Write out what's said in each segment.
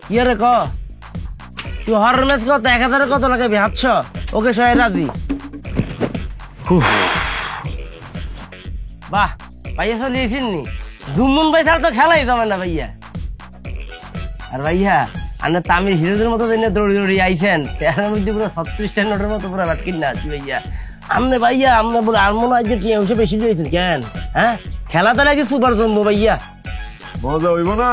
কি রে ক তুই হরর ম্যাচ কত 1000 কত লাগাবি 700 ওকে সবাই রাজি বাহ ভাইয়া চলিয়েছেন নি জুমুন ভাই ছাড়া তো খেলাই যাবে না ভাইয়া আর ভাইয়া আপনি তামিল হিরোদের মতো দৌড়ি দৌড়ি আইছেন চেহারার মধ্যে পুরো 36টা নোটের মতো পুরো বাটকিন না আছি ভাইয়া আপনি ভাইয়া আপনি বলে আর মনে হয় যে টিএমসে বেশি দিয়েছেন কেন হ্যাঁ খেলা তো নাকি সুপার জমবো ভাইয়া মজা হইব না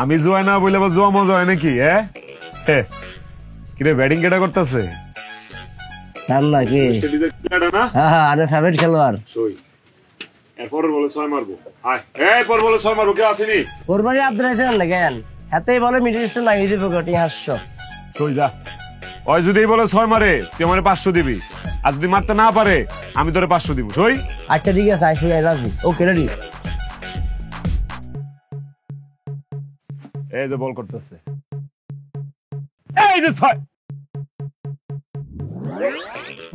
আমি জোয়াই না বলে আবার জোয়া মজা হয় নাকি কিরে ব্যাটিং কেটা করতেছে নাকি হ্যাঁ আরে ফেভারিট খেলোয়াড় এরপরের বলে 6 মারবো এরপর বলে 6 মারবো কেউ আসেনি কোরবানি আপনার আছেন না কেন হাতেই বলে মিডল ইস্ট না ইজি পকেটে 500 কই যা ওই যদি বলে 6 মারে তুই আমারে 500 দিবি আর যদি মারতে না পারে আমি তোরে 500 দিব সই আচ্ছা ঠিক আছে আইসি রাজি ওকে রেডি এই যে বল করতেছে এই যে 6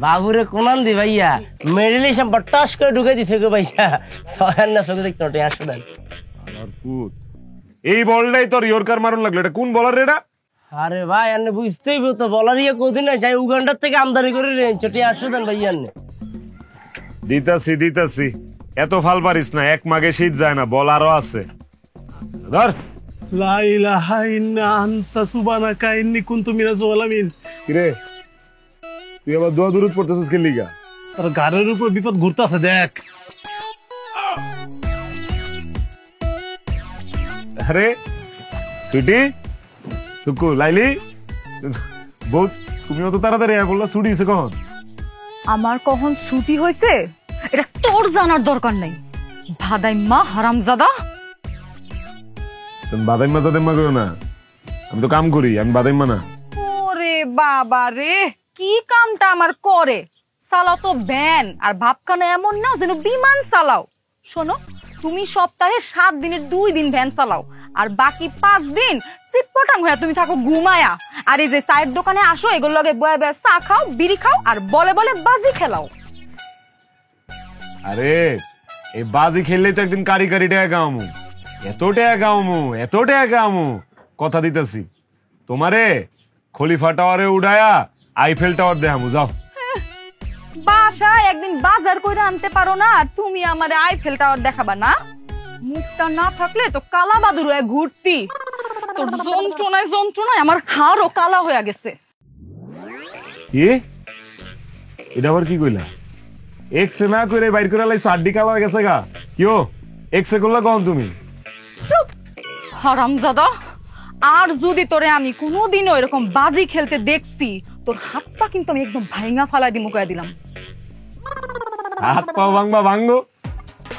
বাবুরে কোনান দি ভাইয়া মেডিলেশন বট্টাস করে ঢুকে দিছে গো ভাইয়া সহান না সঙ্গে দেখতে ওটা 100 দেন আর পুত এই বলটাই তোর ইয়র্কার মারুন লাগলো এটা কোন বলার রে এটা আরে ভাই আপনি বুঝতেই তো বলারিয়া কোদিন না যাই উগান্ডার থেকে আমদানি করে রেন চটি 800 দেন ভাইয়া আপনি দিতাছি এত ফাল পারিস না এক মাগে শীত যায় না বল আরো আছে ধর লা ইলাহা ইল্লা আনতা সুবহানাকা ইন্নী কুনতু মিনাজ জালিমিন কিরে তুই আবার দোয়া দুরুদ পড়তেছিস কি লিগা তোর গাড়ির উপর বিপদ ঘুরতাছে দেখ আরে সুইটি সুকু লাইলি বহুত তুমি অত তাড়াতাড়ি বললা ছুটি হয়েছে কখন আমার কখন ছুটি হয়েছে এটা তোর জানার দরকার নাই ভাদাইম্মা হারামজাদা তুমি বাদাইম্মা তাদেম্মা করো না আমি তো কাম করি আমি বাদাইম্মা না ওরে বাবা রে কি কামটা আমার করে চালাও তো ভ্যান আর ভাবখানা এমন না যেন বিমান চালাও শোনো তুমি সপ্তাহে 7 দিনের 2 দিন ভ্যান চালাও আর বাকি 5 দিন চিটপটাং হয়ে তুমি থাকো ঘুমায়া আর এই যে চায়ের দোকানে আসো এগুলো লগে বয়া বয়া চা খাও বিড়ি খাও আর বলে বলে বাজি খেলাও আরে এই বাজি খেললে তো একদিন কারি কারি টাকা গামু এত টাকা গামু কথা দিতেছি তোমারে খলিফা টাওয়ারে উড়ায়া আইফেল টাওয়ার দেখামু যাও বাসায় একদিন বাজার করে আনতে পারো না তুমি আমারে আইফেল টাওয়ার দেখাবা না মুখটা না থাকলে তো কালা বাদুর হয়ে ঘুরতি তোর যন্ত্রণায় আমার হাড়ও কালা হয়ে গেছে কি এটা আবার কি কইলা এক্স না করে বাইর করে লাই সাড্ডি কালা হয়ে গেছে গা কিও এক্স করলা কখন তুমি হারামজাদা আর যদি তোরে আমি কোনোদিনও এরকম বাজি খেলতে দেখছি তোর হাত পা কিন্তু আমি একদম ভাঙা ফালাই দিয়ে মুকায় দিলাম হাত পাও ভাঙবা ভাঙবো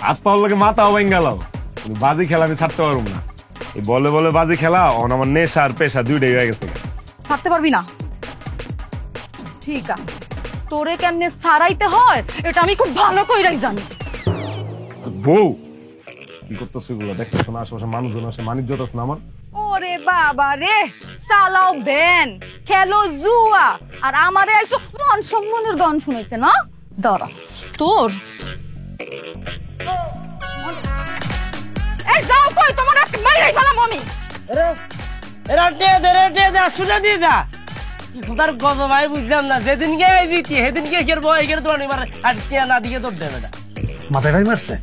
হাত পাওয়ার লোকে মাথাও ভাঙ গেল বাজি খেলা আমি ছাড়তে পারবো না এই বলে বলে বাজি খেলা অন আমার নেশা আর পেশা দুইটাই হয়ে গেছে ছাড়তে পারবি না ঠিক আছে তোরে কেমনে ছাড়াইতে হয় এটা আমি খুব ভালো কইরাই জানি বউ কি করতেছে এগুলো দেখতে শোনা আশেপাশে মানুষজন আসে মানিজ্যত আছে না আমার ওরে বাবা রে চালাও ভ্যান খেলো জুয়া আর আমারে আইসো মান সম্মানের গান শুনাইতে না দাঁড়া তোর এই যাও কই তোমার আজকে মাইরাই ফেলাম আমি রে রে শুনে দিয়ে যা তার গজ ভাই বুঝলাম না যেদিনকে জিতি সেদিনকে খেলবো এখানে তোমার এবার আর না দিকে তোর দেবে না মাথায় ভাই মারছে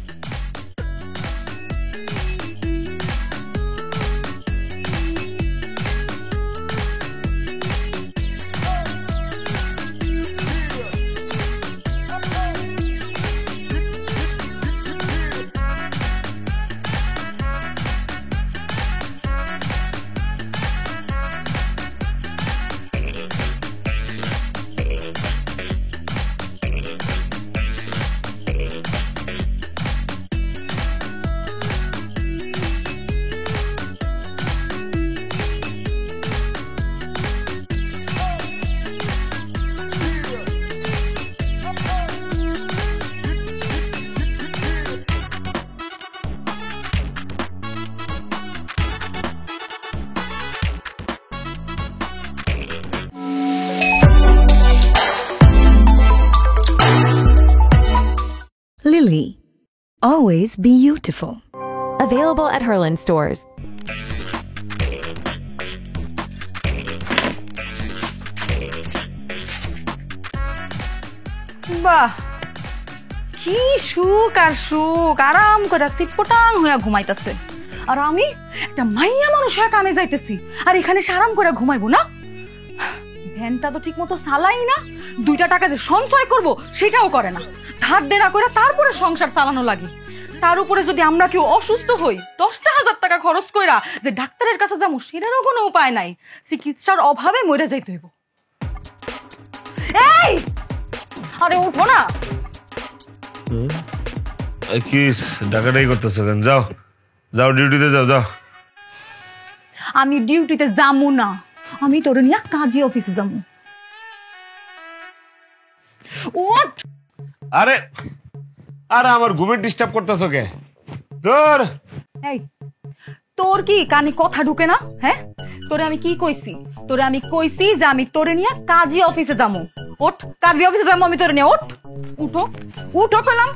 Lily, always beautiful. Available at Herland stores. বাহ, কি সুখ আর সুখ, আরাম করে সিটপটাং হইয়া ঘুমাইতেছে। আর আমি একটা মাইয়া মানুষ হয়ে কামে যাইতেছি, আর এখানে সে আরাম করে ঘুমাইবো না? ভ্যানটা তো ঠিক মতো চালাই না, 2টা টাকা যে সঞ্চয় করব সেটাও করে না, ধার দেনা করে তারপরে সংসার চালানো লাগে। তার উপরে যদি আমরা কেউ অসুস্থ হই, 10,000 টাকা খরচ কইরা যে ডাক্তারের কাছে যাবো সেটারও কোনো উপায় নাই, চিকিৎসার অভাবে মরে যাইতে হইব। এই আরে উঠো না। কি ডাকাটাই করতেছো কেন? যাও যাও, ডিউটিতে যাও। যাও। আমি ডিউটিতে যাবো না, আমি তোর নিয়ে কাজী অফিসে যাবো। ওঠ। আরে আরে আমার ঘুমের ডিস্টার্ব করতেছো কে? তোর এই তোর কি কানে কথা ঢুকে না? হ্যাঁ, তোরে আমি কি কইছি? তোরে আমি কইছি যে আমি তোরে নিয়ে কাজী অফিসে যাবো। ওঠ, কাজী অফিসে যাবো আমি তোরে নিয়ে। ওঠ, উঠো উঠো কইলাম।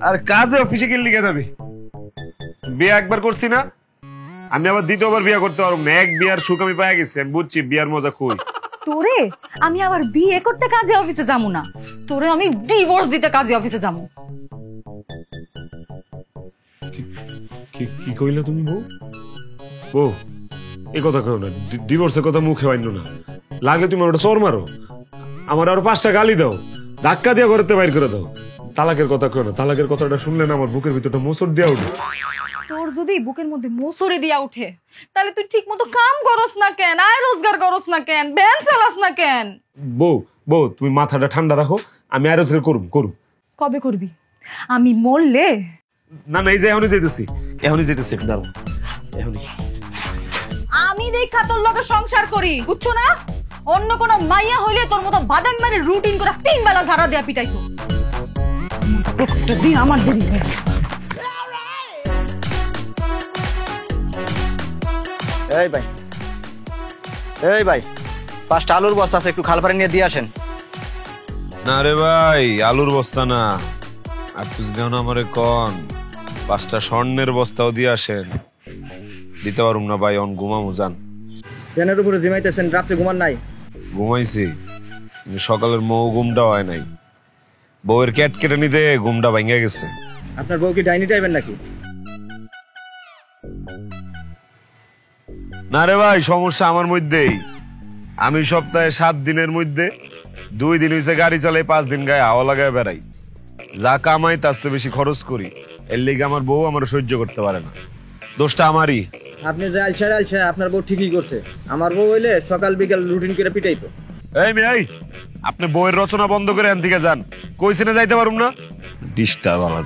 আর কাজে অফিসে গেলে লিখে যাবি? বিয়ে একবার করছি না, আমি আবার দ্বিতীয়বার বিয়ে করতে পারবো না। এক বিয়ার সুখ আমি পাই গেছি, আমি বুঝছি বিয়ার মজা কই। তোরে আমি আবার বিয়ে করতে কাজী অফিসে যাবো না, তোরে আমি ডিভোর্স দিতে কাজী অফিসে যাবো। কি কইলা তুমি বউ? বউ এই কথা কেউ না, ডিভোর্সের কথা মুখে আইন না। লাগলে তুমি আমার চর মারো, আমার আরো 5টা গালি দাও, ধাক্কা দিয়ে ঘরেতে বাইর করে দাও। তালাকের কথা কেউ না, তালাকের কথাটা শুনলে না আমার বুকের ভিতরটা মোচড় দিয়া উঠে। তোর যদি বুকের মধ্যে মোচড়ে দিয়া উঠে, তাহলে তুই ঠিক মতো কাম করস না কেন, আয় রোজগার করস না কেন, ভ্যান চালাস না কেন? বউ বউ তুমি মাথাটা ঠান্ডা রাখো, আমি আর রোজগার করুম। কবে করবি? আমি মরলে? না না, এই যে এখনই যেতেছি দাঁড়াও, এখনই। আমি দেখা তোর লগে সংসার করি, বুঝছো না? অন্য কোন মাইয়া হইলে তোর মতো বাদাম মারে রুটিন করে 3 বেলা ঝাড়া দেয়া পিটাইতো। আমার দেরি হয়। এই ভাই 5টা আলুর বস্তা আছে, একটু খাল পাড়ে নিয়ে দিয়ে আসেন। না রে ভাই, আলুর বস্তা না, আর কিছু দেও না আমারে কন। 5টা স্বর্ণের বস্তাও দিয়ে আসেন। দিতে পারুম না ভাই, অন ঘুমামু যান। ফ্যানের উপরে জিমাইতেছেন, রাত্রে ঘুমান নাই? ঘুমাইছি, কিন্তু সকালের ঘুমটা হয় নাই। বউয়ের ক্যাট কেটে নিতে ঘুমটা ভেঙে গেছে। আপনার বউ কি ডাইনি টাইপের নাকি? না রে ভাই, সমস্যা আমার মধ্যেই। আমি সপ্তাহে 7 দিনের মধ্যে 2 দিন হইছে গাড়ি চালাই, 5 দিন গায়ে হাওয়া লাগায় বেড়াই। যা কামাই তার চেয়ে বেশি খরচ করি, এর লিগে আমার বউ আমার সহ্য করতে পারে না। দোষটা আমারই। আপনি যে আলসা আপনার বউ ঠিকই করছে। আমার বউ হইলে সকাল বিকাল রুটিন করে পিটাইতো। এই মেয়ে, আপনি বউয়ের রচনা বন্ধ করে এখান থেকে যান। কইছি না যাইতে পারুম না? ডিস্টার্ব আমার।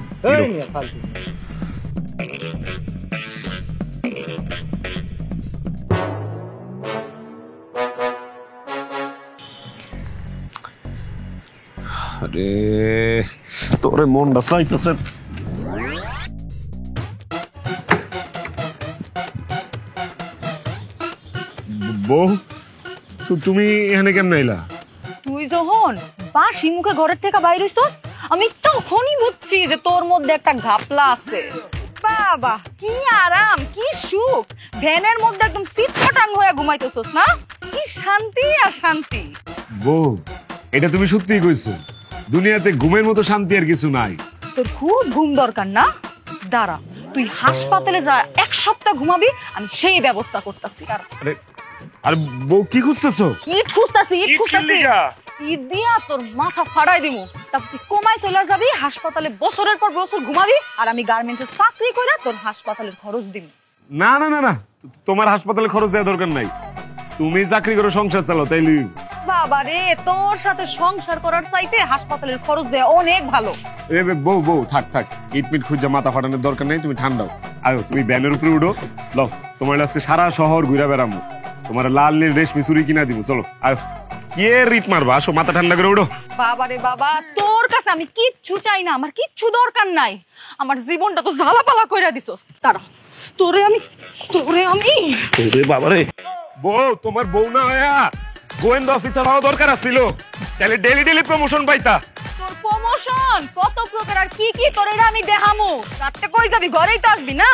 আরে তোরে মনটা চাইতেছে। বউ তুমি এখানে কেমন আইলা? তুই যখন বাসি মুখে ঘরের থেকে বাইরে হইছস, আমি তখনই বুঝছি যে তোর মধ্যে একটা ঘাপলা আছে। বাবা কি আরাম, কি সুখ, ভ্যানের মধ্যে একদম সিটপটাং হয়ে ঘুমাইতেছস না? কি শান্তি আর শান্তি। বউ এটা তুমি সত্যিই কইছো, দুনিয়াতে ঘুমের মতো শান্তি আর কিছু নাই। তোর খুব ঘুম দরকার না? দাঁড়া, তুই হাসপাতালে যা 1 সপ্তাহ ঘুমাবি, আমি সেই ব্যবস্থা করতেছি। আরে আরে বউ কি খুঁজতেছো? ইট খুঁজতাছি। ইট দিয়া তোর মাথা ফাড়াই দিমু, তারপর তুই কোমায় চলে যাবি, হাসপাতালে বছরের পর বছর ঘুমাবি, আর আমি গার্মেন্টসে চাকরি করে তোর হাসপাতালের খরচ দিমু। না না না না, তোমার হাসপাতালে খরচ দেওয়া দরকার নাই। তুমি চাকরি করে সংসার চালাও, তাইলে। বাবা রে, তোর সাথে সংসার করার চাইতে হাসপাতালের খরচ দেয়া অনেক ভালো। বউ বউ থাক, ইটমিট খুঁজে মাথা ফাটানোর দরকার নেই, তুমি ঠান্ডাও। আয়ো তুমি ব্যানের উপরে উঠো, লো তোমার আজকে সারা শহর ঘুরা বেড়াবো, তোমার লাল নীল রেশমি চুরি কিনা দিব। চলো আয়ো, কে রিট মারবা, আসো মাথা ঠান্ডা করে উঠো। বাবা রে বাবা, তোর কাছে আমি কিচ্ছু চাই না, আমার কিচ্ছু দরকার নাই। আমার জীবনটা তো ঝালাপালা কইরা দিছস। তারা তোরে আমি বাবা রে, বউ তোমার বউ না হয়া গোয়েন্দা অফিসার হওয়া দরকার ছিল, তাহলে ডেলি প্রমোশন পাইতা। তোর প্রমোশন কত প্রকার আর কি কি তোর আমি দেখামু। রাতে কই যাবি, ঘরেই তো আসবি না।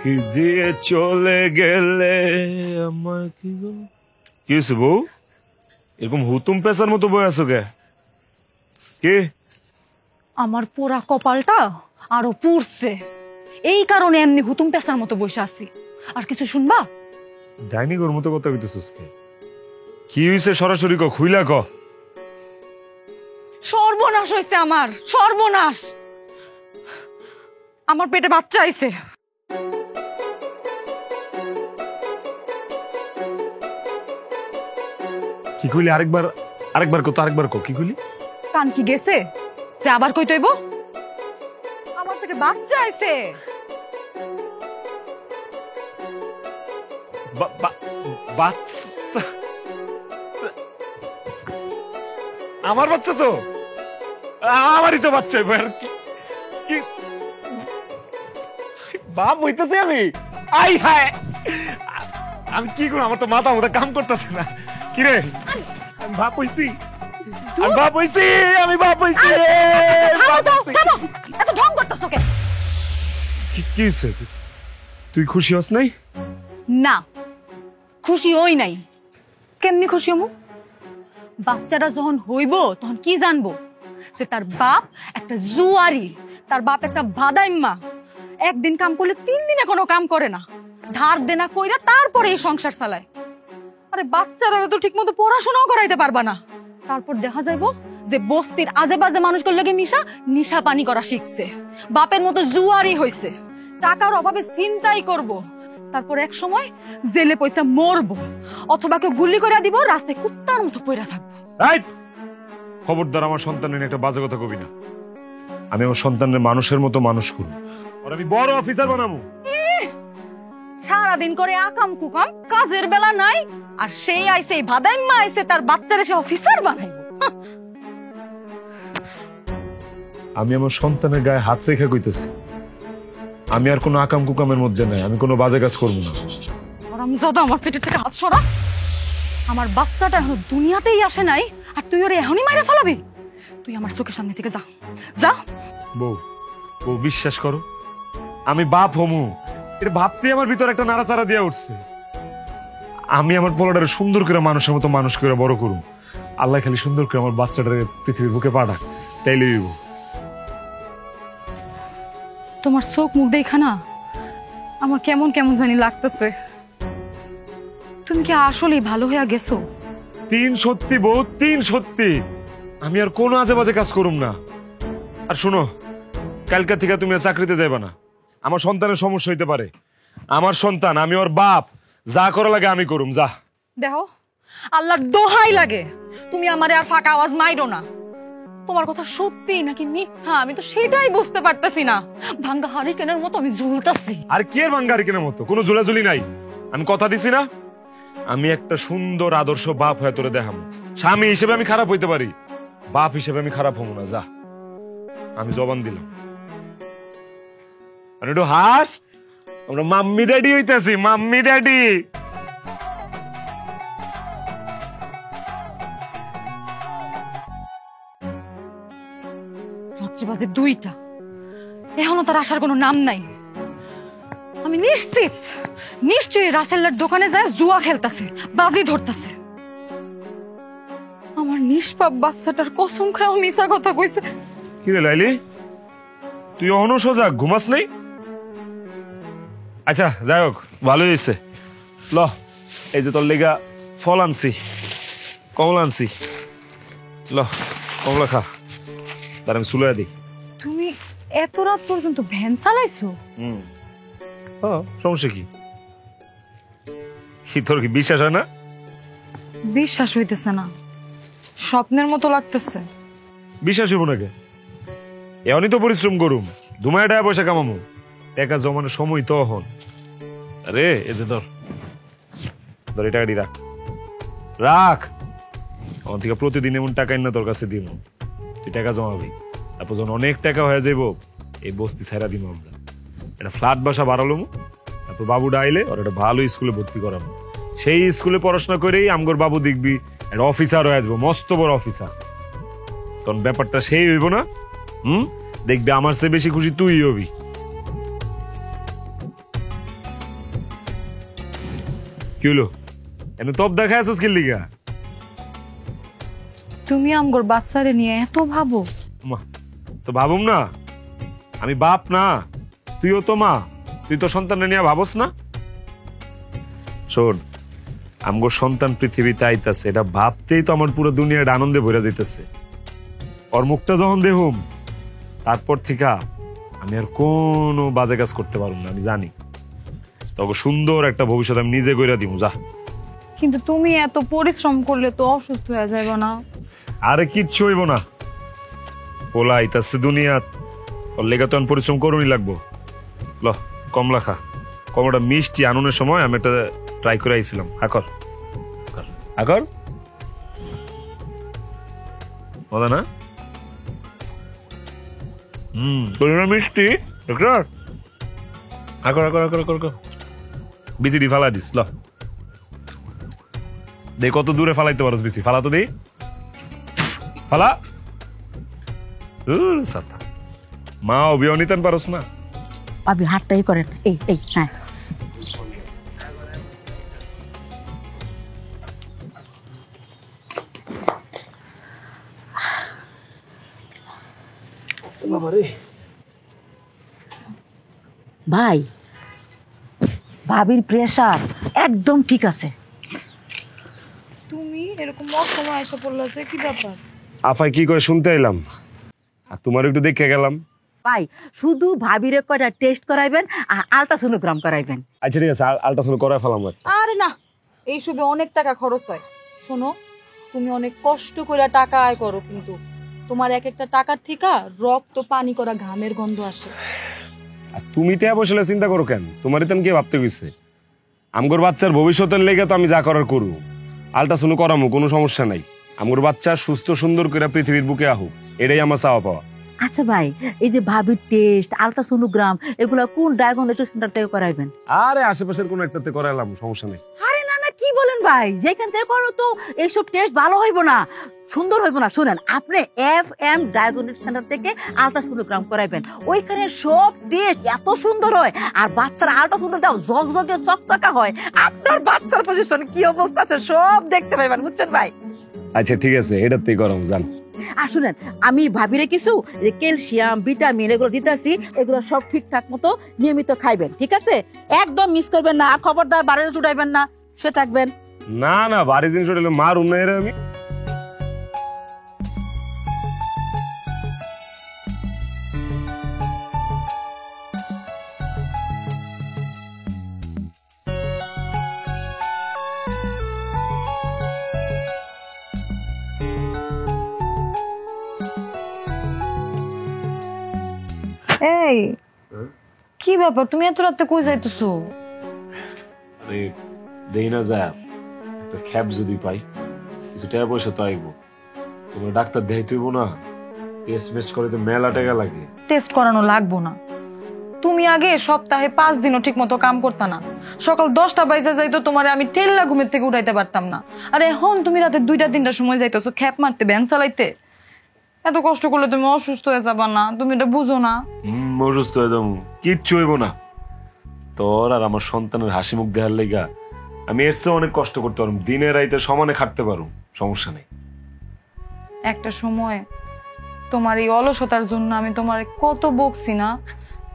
কি দিয়ে চলে গেলে আমার কি হয়েছে বউ? এরকম হুতুম পেশার মতো বই আছো কে? কে? আমার পোড়া কপালটা আরো পুড়ছে, এই কারণে এমনি হুতুম পেঁচার মতো বসে আছি। আর কিছু শুনবা? ডাইনি ঘর মতো কথা কইতেছিস কে? কি হয়েছে সরাসরি ক, খুইলা ক। সর্বনাশ হয়েছে আমার, সর্বনাশ। আমার পেটে বাচ্চা আইছে। কি কইলি? আরেকবার কত, আরেকবার ক, কি কইলি? কান কি গেছে যে আবার কই তৈব? আমার পেটে বাচ্চা আইছে। বাচ্চা? আমার বাচ্চা তো, আমারই তো বাচ্চা। বাপ হইতেছে আমি? আই হায়, আমি কি করবো? আমার তো মাথা মতো কাম করতেছে না। কিরে, আমি বাপ হইছি, আমি বাপ হইছি, আমি বাপ হইছি। এত ঢং করতেছ কেন? কি হইছে? তুই খুশি হস নাই? না, খুশি হই নাই। কেমনি খুশি হমু? বাচ্চাটা যখন হইব তখন কি জানবো যে তার বাপ একটা জুয়ারি, তার বাপ একটা ভাদাইম্মা, একদিন কাম করলে 3 দিনে কোনো কাম করে না, ধার দেনা কইরা তারপরে এই সংসার চালায়। আরে বাচ্চারা তো ঠিক মতো পড়াশোনাও করাইতে পারবা না, তারপর দেখা যাইবো যে বস্তির আজে বাজে মানুষগুলোর লগে নিশা পানি করা শিখছে, বাপের মতো জুয়ারি হইছে, টাকার অভাবে চিন্তাই করব, তারপর এক সময় জেলে পয়সা মরবো, অথবা কেউ গুলি করে দিব, রাস্তায় কুত্তার মতো পইরা থাকবো। খবরদার আমার সন্তানের একটা বাজে কথা কবি না। আমি আমার সন্তানের মানুষের মতো মানুষ করব, আর আমি বড় অফিসার বানাবো। সারাদিন করে আকাম কুকাম, কাজের বেলা নাই, আর সেই আইছে এই ভাদাইম্মা আইছে তার বাচ্চারে সে অফিসার বানাইবো। আমি আমার সন্তানের গায়ে হাত রেখে কইতেছি, আমি আর কোনো আকাম কুকামের মধ্যে নাই, আমি কোনো বাজে কাজ করবো না। হারামজাদা, আমার পেটের থেকে হাত সরা। আমার বাচ্চাটা এখন দুনিয়াতেই আসে নাই, আর তুই ওরে এখনই মাইরা ফেলাবি? তুই আমার চোখের সামনে থেকে যা, যা। বউ, বউ বিশ্বাস করো, আমি বাপ হমু, এর ভাবতে আমার ভিতর একটা নাড়াচাড়া দিয়া উঠছে। আমি আমার পোলাটারে সুন্দর করে মানুষের মতো মানুষ করে বড় করুম। আল্লাহ খালি সুন্দর করে আমার বাচ্চাটারে পৃথিবীর বুকে পাঠাক, তাইলে দিব। তোমার চোখ মুখ দেখা না আমার কেমন কেমন জানি লাগতেছে। তুমি কি আসলেই ভালো হয়ে গেছো? 3 সত্যি বউ, 3 সত্যি। আমি আর কোনো আজে বাজে কাজ করুম না। আর শোনো, কালকা থেকে তুমি আর চাকরিতে যাইবা না। আমার সন্তানের সমস্যা হইতে পারে, আমার সন্তান, আমি ওর বাপ, যা করা লাগে আমি করুম। যা। দেখো, আল্লাহর দোহাই লাগে তুমি আমারে আর ফাঁকা আওয়াজ মাইরো না। তোমার কথা সত্যি নাকি মিথ্যা আমি তো সেটাই বুঝতে পারতেছি না। ভাঙ্গা হারিকেনের মতো আমি ঝুলতাছি। আর কি এর ভাঙ্গারি কেনার মতো? কোনো ঝুলাঝুলি নাই। আমি কথা দিছি না, আমি একটা সুন্দর আদর্শ বাপ হয়ে তোরে দেখাম। স্বামী হিসেবে আমি খারাপ হইতে পারি, বাপ হিসেবে আমি খারাপ হবো না। যা, আমি জবান দিলাম। আর একটু হাস, আমরা মাম্মি ড্যাডি হইতেছি, মাম্মি ড্যাডি। রাত্রি বাজে 2টা, এখনো তার আসার কোনো নাম নাই। আমি নিশ্চিত নিশ্চয়ই রাসেল্লার দোকানে যায় জুয়া খেলতেছে, বাজি ধরতেছে। আমার নিষ্পাপ বাচ্চাটার কসম খাওয়া মিশা কথা কইছে। কি রে লাইলি, তুই অহনো সোজা ঘুমাস নেই? আচ্ছা যাই হোক, ভালোই হয়েছে। ল, এই যে তোর লেগা ফল আনছি, কমলা আনছি। ল, কমলা খা, তার আমি চুলাই দিই। তুমি এত রাত পর্যন্ত ভ্যান চালাইছো? সমস্যা কি? তোর কি বিশ্বাস হয় না? বিশ্বাস হইতেছে না, স্বপ্নের মতো লাগতেছে। বিশ্বাস হইব নাকি? এমনই তো পরিশ্রম করুম, ধুমায় টাকা পয়সা কামামু, টাকা জমানোর সময় তো হন। আরে এতে ধর, ধর এই টাকাটি রাখ, রাখ। আমার থেকে প্রতিদিন এমন টাকা না তোর কাছে দিব, তুই টাকা জমাবি। তারপর যখন অনেক টাকা হয়ে যাইব, এই বস্তি ছাইরা দিব আমরা, একটা ফ্ল্যাট বাসা বাড়ালো। তারপর বাবুটা আইলে ওর একটা ভালো স্কুলে ভর্তি করাবো। সেই স্কুলে পড়াশোনা করেই আমগর বাবু দেখবি একটা অফিসার হয়ে যাবো, মস্ত বড় অফিসার। তখন ব্যাপারটা সেই হইব না? দেখবি আমার চেয়ে বেশি খুশি তুই হবি। কি হলো এনে তপ দেখা আছিস কি লিগা? তুমি আমগোর বাচ্চারে নিয়ে এত ভাবো? মা তো ভাবুম না, আমি বাপ না, তুইও তো মা, তুই তো সন্তান নিয়ে ভাবস না? শোন, আমগো সন্তান পৃথিবীতে আইতাছে, এটা ভাবতেই তো আমার পুরো দুনিয়াটা আনন্দে ভরে দিতেছে। ওর মুখটা যখন দেখুম তারপর থেকে আমি আর কোনো বাজে কাজ করতে পারবো না। আমি জানি তবে সুন্দর একটা ভবিষ্যৎ আমি নিজে গড়ে দিব। যা। কিন্তু তুমি এত পরিশ্রম করলে তো অসুস্থ হয়ে যাবে না? আরে কিচ্ছু হইব না, পোলা আইতাছে দুনিয়া, ওর লেগে তো পরিশ্রম করুনই লাগবো। ল কমলা খা, কমলাটা মিষ্টি আননের সময় আমি একটা ট্রাই করে আইছিলাম। আকর আকর, মজা না? মিষ্টি আকর আকর আকর আকর, বিচিডি ফালা দিস। ল দে কত দূরে ফালাইতে পারস বিচি, ফালা তো দেই, ফালা। মা অভিও নিতেন পারস না? আপনি হাতটাই করেন, এই এই হ্যাঁ। ভাই, ভাবির প্রেসার একদম ঠিক আছে। তুমি এরকম অসময় এসে পড়লো যে, কি ব্যাপার? আফাই কি করে শুনতে এলাম, আর তোমার একটু দেখে গেলাম। ভাই শুধু ভাবিরে কয়টা টেস্ট করাইবেন আর আলট্রাসোনোগ্রাম করাইবেন। আচ্ছা ঠিক আছে, আলট্রাসাউন্ড করাই ফেলাম। আরে না, এইসবে অনেক টাকা খরচ হয়। শোনো, তুমি অনেক কষ্ট করে টাকা আয় করো, কিন্তু তোমার এক একটা টাকার থেকে রক্ত পানি করা ঘামের গন্ধ আসে। আর তুমি তো বসলে চিন্তা করো কেন? তোমারই তেন কে ভাবতে গেছে? আমগোর বাচ্চার ভবিষ্যতের লেগে তো আমি যা করার করু, আলট্রাসাউন্ড করামু, কোনো সমস্যা নাই। আমগোর বাচ্চা সুস্থ সুন্দর করে পৃথিবীর বুকে আহুক, এটাই আমার চাওয়া পাওয়া। আচ্ছা ভাই, এই যে ভাবির টেস্ট, আলট্রাসোনোগ্রাম, এগুলা কোন ডায়াগনস্টিক সেন্টার থেকে করাইবেন? আরে আশেপাশের কোনো একটাতে করাইলাম, সমস্যা নেই। আরে না না, কি বলেন ভাই, যেখান থেকে করো তো এইসব টেস্ট ভালো হইব না, সুন্দর হইব না। শুনেন, আপনি FM ডায়াগনস্টিক সেন্টার থেকে আলট্রাসোনোগ্রাম করাইবেন, ওইখানে সব টেস্ট এত সুন্দর হয়, আর বাচ্চার আলট্রাসোনোগ্রাম জগজগে চকচকা হয়। আপনার বাচ্চার পজিশন কি অবস্থা আছে সব দেখতে পাইবেন, বুঝছেন ভাই? আচ্ছা ঠিক আছে, এটাতেই করাম, জান। আর শুনেন, আমি ভাবিরে কিছু ক্যালসিয়াম, ভিটামিন এগুলো দিতেছি, এগুলো সব ঠিকঠাক মতো নিয়মিত খাইবেন, ঠিক আছে? একদম মিস করবেন না, আর খবরদার বাড়িতে চুটাইবেন না, শুয়ে থাকবেন। না না, বাড়ি দিন চলে মার উন্নয়ন আমি। এই কি ব্যাপার, তুমি এত রাতে কই যাইতেছো? আরে দেই না যায়, একটা খ্যাপ যদি পাই, কিছু টাকা পয়সা তো আইবো। তোমার ডাক্তার দেখাইতে হইব না, টেস্ট ফেস্ট করে তো মেলা টাকা লাগে। টেস্ট করানো লাগবো না। তুমি আগে সপ্তাহে 5 দিনও ঠিক মতো কাম করতা না, সকাল 10টা বাজে যাইতো, তোমারে আমি টেল্লা ঘুমের থেকে উঠাইতে পারতাম না। আর এখন তুমি রাতে 2টা 3টার সময় যাইতেছো খ্যাপ মারতে, ভ্যান চালাইতে। এত কষ্ট করলে তুমি অসুস্থ হয়ে যাবা না? তুমি এটা বুঝো না? অসুস্থ হয়ে যাবো, কিচ্ছু হইব না। তোর আর আমার সন্তানের হাসি মুখ দেখার লেগা আমি এর চেয়ে অনেক কষ্ট করতে পারবো, দিনে রাইতে সমানে খাটতে পারবো, সমস্যা নেই। একটা সময় তোমার এই অলসতার জন্য আমি তোমার কত বকছি না,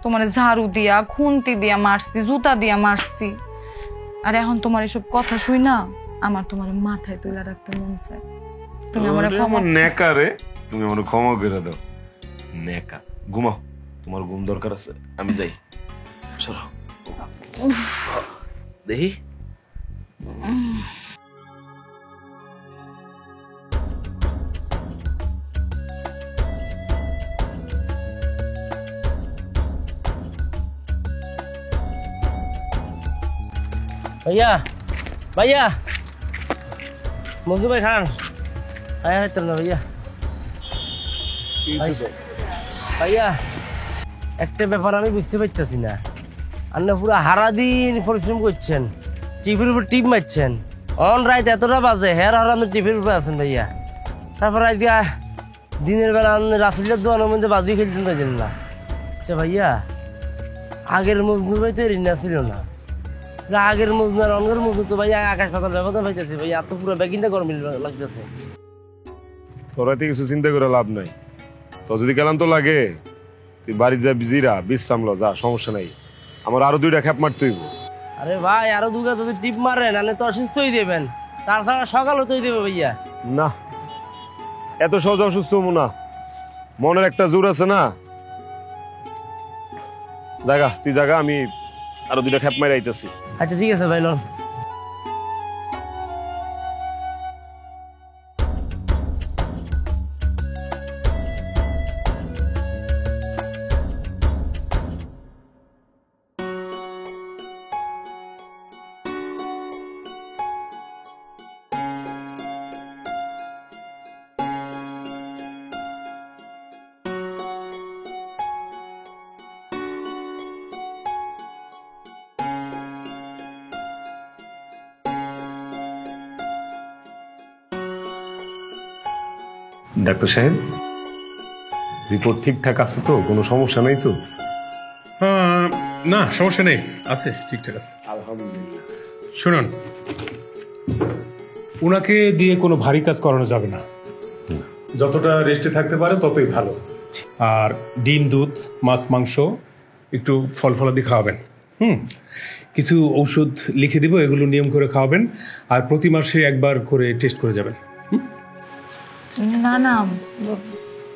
তোমার ঝাড়ু দিয়া, খুন্তি দিয়া মারছি, জুতা দিয়া মারছি। আর এখন তোমার এসব কথা শুই না, আমার তোমার মাথায় তুলে রাখতে মন চায়। তুমি আমার ক্ষমা, নেকা রে, তুমি আমার ক্ষমা করে দাও। নেকা, ঘুমাও, তোমার ঘুম দরকার আছে, আমি যাই। চলো দেখি। ভাইয়া ভাইয়া, মজনু ভাই খান। আয় তো না ভাইয়া। ভাইয়া একটা ব্যাপার আমি বুঝতে পারতেছি না, আপনি পুরো সারাদিন পরিশ্রম করছেন, টিভির উপর টিপ মারছেন, অন রাত এতটা বাজে হের আর আপনি টিভির উপরে আছেন ভাইয়া। তারপর আজকে দিনের বেলা আপনি রাসুলের দোকানের মধ্যে বাজি খেলতেন পারছেন না। আচ্ছা ভাইয়া, আগের মজনু ভাই তো ঋণা ছিল না, আগের মজুদ আর অনগের মজুদ তো ভাইয়া আকাশ পাতাল ব্যবধান হয়েছে ভাইয়া, তো পুরো বেগিনটা গরম লাগতেছে। তোরা তো কিছু চিন্তা করে লাভ নাই। তো যদি ক্লান্ত লাগে তুই বাড়ি যা, বিজিরা বিশ্রাম ল, যা, সমস্যা নাই। আমার আরো 2টা খ্যাপ মারতে হইব। আরে ভাই আরো দুগা যদি টিপ মারেন আপনি তো অসুস্থই দেবেন, তাছাড়া সকাল হতেই দেবে ভাইয়া। না, এত সহজ অসুস্থ হবো না, মনের একটা জোর আছে না। জায়গা তুই জায়গা, আমি আরো 2টা খ্যাপ মারি আইতেছি। আচ্ছা ঠিক আছে ভাই লন। ডাক্তার সাহেব, রিপোর্ট ঠিকঠাক আছে তো? কোনো সমস্যা নাই তো? না, সমস্যা নেই, আছে, ঠিকঠাক আছে। আলহামদুলিল্লাহ। শুনুন, ওনাকে দিয়ে কোনো ভারী কাজ করানো যাবে না। যতটা রেস্টে থাকতে পারে ততই ভালো। আর ডিম, দুধ, মাছ, মাংস, একটু ফল ফলাদি খাওয়াবেন। কিছু ঔষধ লিখে দিব, এগুলো নিয়ম করে খাওয়াবেন। আর প্রতি মাসে একবার করে টেস্ট করে যাবেন। না না,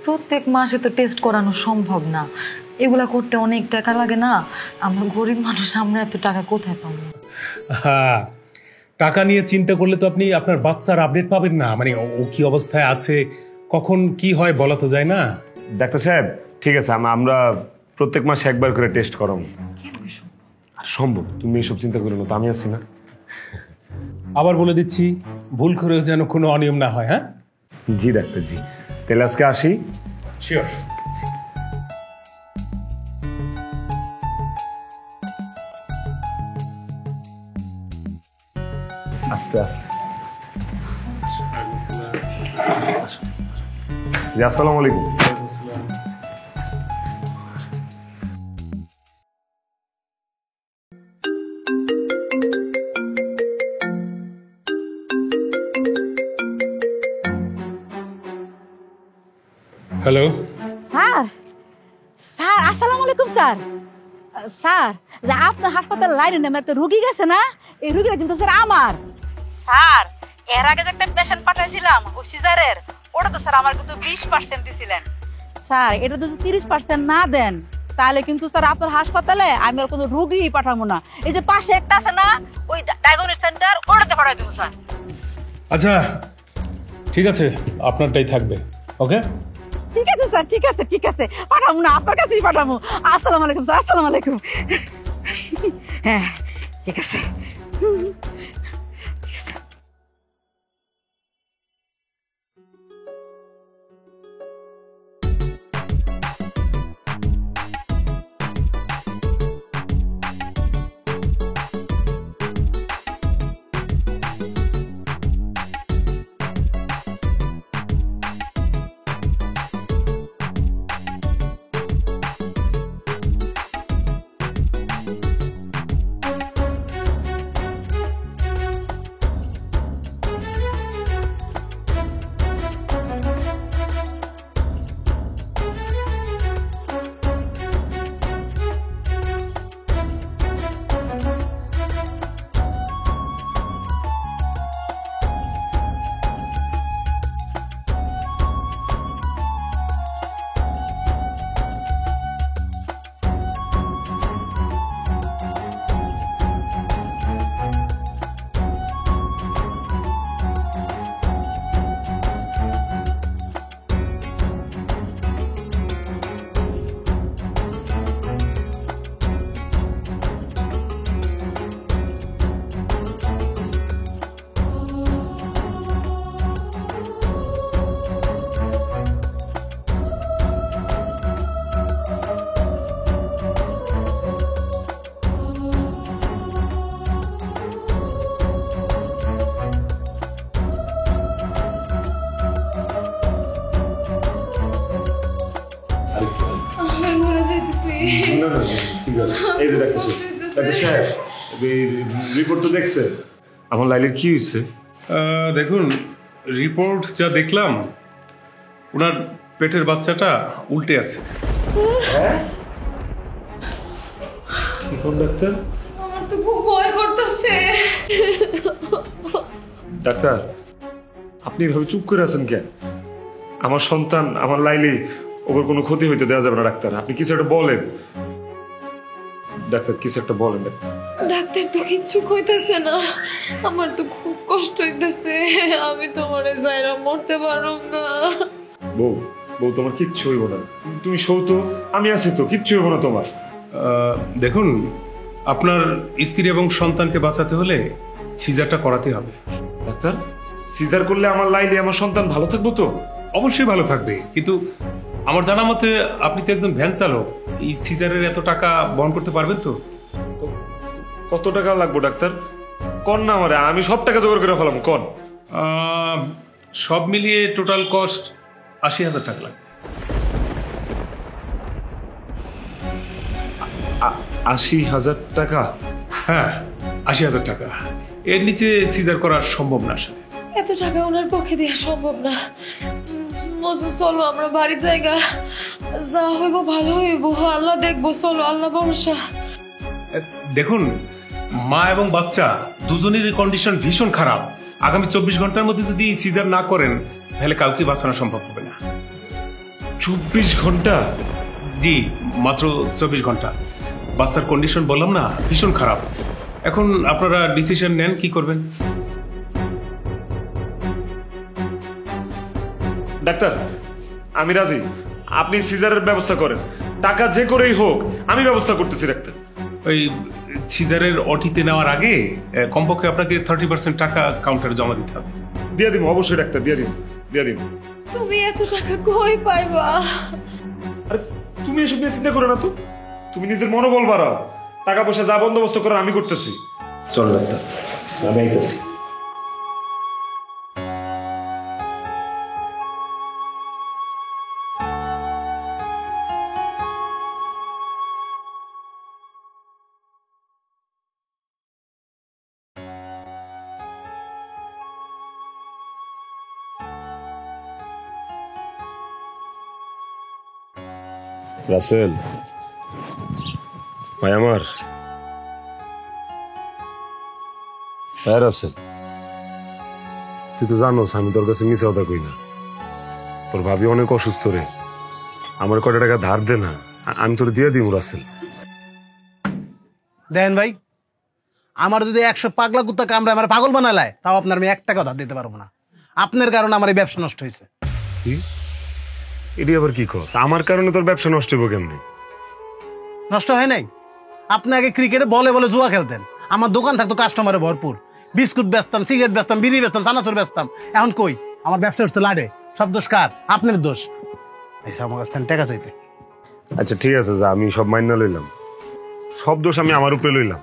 প্রত্যেক মাসে তো টেস্ট করানো সম্ভব না, এগুলা করতে অনেক টাকা লাগে না। আমরা গরিব মানুষ, আমরা এত টাকা কোথায় পাবো? হ্যাঁ, টাকা নিয়ে চিন্তা করলে তো আপনি আপনার বাচ্চার আপডেট পাবেন না। মানে ও কি অবস্থায় আছে, কখন কি হয় বলা তো যায় না। ডাক্তার সাহেব ঠিক আছে, আমরা প্রত্যেক মাসে একবার করে টেস্ট করাবো। আর সম্ভব, তুমি এসব চিন্তা করো না, তো আমি আছি না। আবার বলে দিচ্ছি, ভুল করেও যেন কোনো অনিয়ম না হয়। হ্যাঁ জি ডাক্তার জি, তাহলে আজকে আসি। শিওর। আস্তে আস্তে। জি আসসালামু আলাইকুম। হ্যালো স্যার, স্যার আসসালামু আলাইকুম স্যার। স্যার, যে আপনার হাসপাতাল লাইনে নামে একটা রুগী গেছে না, এই রুগীটা কিন্তু স্যার আমার। স্যার, এর আগে যে একটা পেশেন্ট পাঠাইছিলাম ও সিজারের, ওটা তো স্যার আমার কিন্তু 20% দিছিলেন। স্যার, এটা যদি 30% না দেন তাহলে কিন্তু স্যার আপনার হাসপাতালে আমি আর কোনো রুগী পাঠাবো না। এই যে পাশে একটা আছে না, ওই ডায়াগনস্টিক সেন্টার, ওটাতে পাঠাই দেবো স্যার। আচ্ছা ঠিক আছে, আপনারটাই থাকবে। ওকে ঠিক আছে স্যার, ঠিক আছে, ঠিক আছে, পাঠাবো না, আপনার কাছেই পাঠাবো। আসসালামু আলাইকুম স্যার, আসসালামু আলাইকুম। হ্যাঁ ঠিক আছে। ঠিক আছে, এই যে ডাক্তার সাহেব, ডাক্তার সাহেব রিপোর্ট তো দেখছে আমার লাইলের কি হয়েছে? দেখুন, রিপোর্ট যা দেখলাম, ওনার পেটের বাচ্চাটা উল্টে আছে। ডাক্তার, আমার তো খুব ভয় করতেছে। ডাক্তার আপনি এভাবে চুপ করে আছেন কেন? আমার সন্তান, আমার লাইলি, ওর কোনো ক্ষতি হইতে দেওয়া যাবে না। ডাক্তার আপনি কিছু একটা বলেন। ডাক্তার কিছু একটা বলেন। ডাক্তার তো কিচ্ছু কইতেছে না, আমার তো খুব কষ্ট হইতেছে, আমি তোমারে যাইরা মরতে পারব না। বউ, বউ তোমার কিচ্ছু হইব না, তুমি শো তো, আমি আছি তো, কিচ্ছু হইব না তোমার। দেখুন, আপনার স্ত্রী এবং সন্তানকে বাঁচাতে হলে সিজারটা করাতে হবে। ডাক্তার সিজার করলে আমার লাইলি, আমার সন্তান ভালো থাকবো তো? অবশ্যই ভালো থাকবে, কিন্তু আমার জানা মতে আপনি তো একজন ভ্যান চালক, এই সিজারের এত টাকা বহন করতে পারবেন তো? কত টাকা লাগবে ডাক্তার? কন না আমারে, আমি সব টাকা জোগাড় করে ফেলাম, কন। সব মিলিয়ে টোটাল কস্ট ৮০,০০০ টাকা লাগবে। ৮০,০০০ টাকা? হ্যাঁ, ৮০,০০০ টাকা। এর নিচে সিজার করা সম্ভব না আসলে। এত টাকা ওনার পক্ষে দেওয়া সম্ভব না। মজু, চলো আমরা বাড়ির জায়গা, যা হইব ভালো হইব, আল্লাহ দেখবো, চলো, আল্লাহ ভরসা। দেখুন, মা এবং বাচ্চা দুজনেরই কন্ডিশন ভীষণ খারাপ। আগামী ২৪ ঘন্টার মধ্যে যদি সিজার না করেন তাহলে কাউকে বাঁচানো সম্ভব হবে না। ২৪ ঘন্টা? জি, মাত্র ২৪ ঘন্টা। বাচ্চার কন্ডিশন বললাম না, ভীষণ খারাপ। এখন আপনারা ডিসিশন নেন, কি করবেন? ডাক্তার আমি রাজি, আপনি সিজারের ব্যবস্থা করেন, টাকা যে করেই হোক আমি ব্যবস্থা করতেছি। ডাক্তার ওই সিজারের অটিতে নেওয়ার আগে কমপক্ষে আপনাকে 30% টাকা কাউন্টারে জমা দিতে হবে। দিয়ে দিব, অবশ্যই ডাক্তার, দিয়ে দিব, দিয়ে দিব। তুমি এত টাকা কই পাইবা? আরে তুমি এসব নিয়ে চিন্তা করো না তো, তুমি নিজের মনোবল বাড়াও, টাকা পয়সা যা বন্দোবস্ত করার আমি করতেছি। চল ডাক্তার, আমি আইতেছি। রাসেল ভাই আমার, হ্যাঁ রাসেল, তুই তো জানোস আমি তোর কাছে মিশা কথা কই না। তোর ভাবি অনেক অসুস্থ রে, আমার কত টাকা ধার দে না, আমি তোর দিয়ে দিব। রাসেল দেন ভাই, আমার যদি ১০০ পাগলা কুত্তা কামড়ে আমার পাগল বানালায়, তাও আপনার আমি ১ টাকা ধার দিতে পারবো না। আপনার কারণে আমার এই ব্যবসা নষ্ট হয়েছে। এটি আবার কি কস? আমার কারণে তোর ব্যবসা নষ্ট হইব কেমনি? নষ্ট হয় নাই? আপনি আগে ক্রিকেটে বলে বলে জুয়া খেলতেন, আমার দোকান থাকতো কাস্টমারে ভরপুর, বিস্কুট বেচতাম, সিগারেট বেচতাম, বিড়ি বেচতাম, চানাচুর বেচতাম। এখন কই? আমার ব্যবসা হচ্ছে লাডে। সব দোষ কার? আপনার দোষ। এসে আমার কাছ থেকে টাকা চাইতে। আচ্ছা ঠিক আছে, যা, আমি সব মাইনা লইলাম, সব দোষ আমি আমার উপরে লইলাম।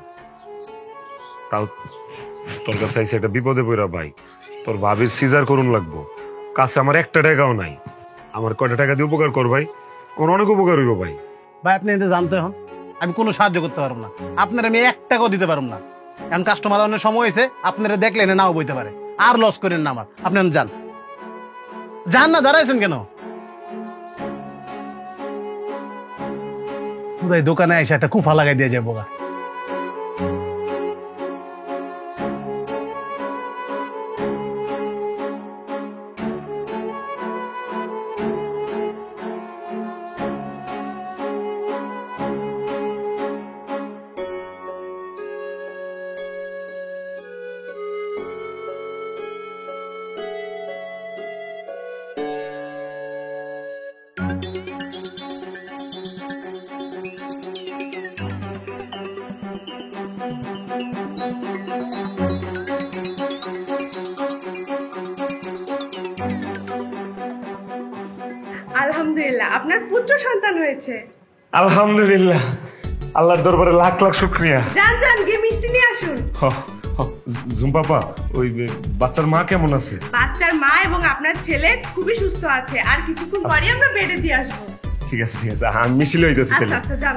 তাও তোর কাছে আইসে একটা বিপদে পড়া ভাই, তোর ভাবির সিজার করুন লাগবো, কাছে আমার ১ টাকাও নাই। আমার কয়টা টাকা দিয়ে উপকার কর ভাই, আমার অনেক উপকার হইব ভাই। ভাই আপনি এতে জানতে হন, আমি কোনো সাহায্য করতে পারবো না, আপনার আমি ১ টাকাও দিতে পারবো না। এখন কাস্টমার অনেক সময় হয়েছে, আপনারা দেখলে এনে নাও বইতে পারে। আর লস করেন না আমার, আপনি যান। যান না, দাঁড়াইছেন কেন? দোকানে এসে একটা কুফা লাগাই দিয়ে যাবো। আলহামদুলিল্লাহ, আপনার পুত্র সন্তান হয়েছে। আলহামদুলিল্লাহ, আল্লাহর দরবারে লাখ লাখ শুকরিয়া। যান যান, গিয়ে মিষ্টি নিয়ে আসুন। ঝুম্পাপা, ওই বাচ্চার মা কেমন আছে? বাচ্চার মা এবং আপনার ছেলে খুবই সুস্থ আছে, আর কিছুক্ষণ পরে আমরা বেডে দিয়ে আসবো। ঠিক আছে ঠিক আছে, আমি মিষ্টি লইতেছি। আচ্ছা আচ্ছা, যান।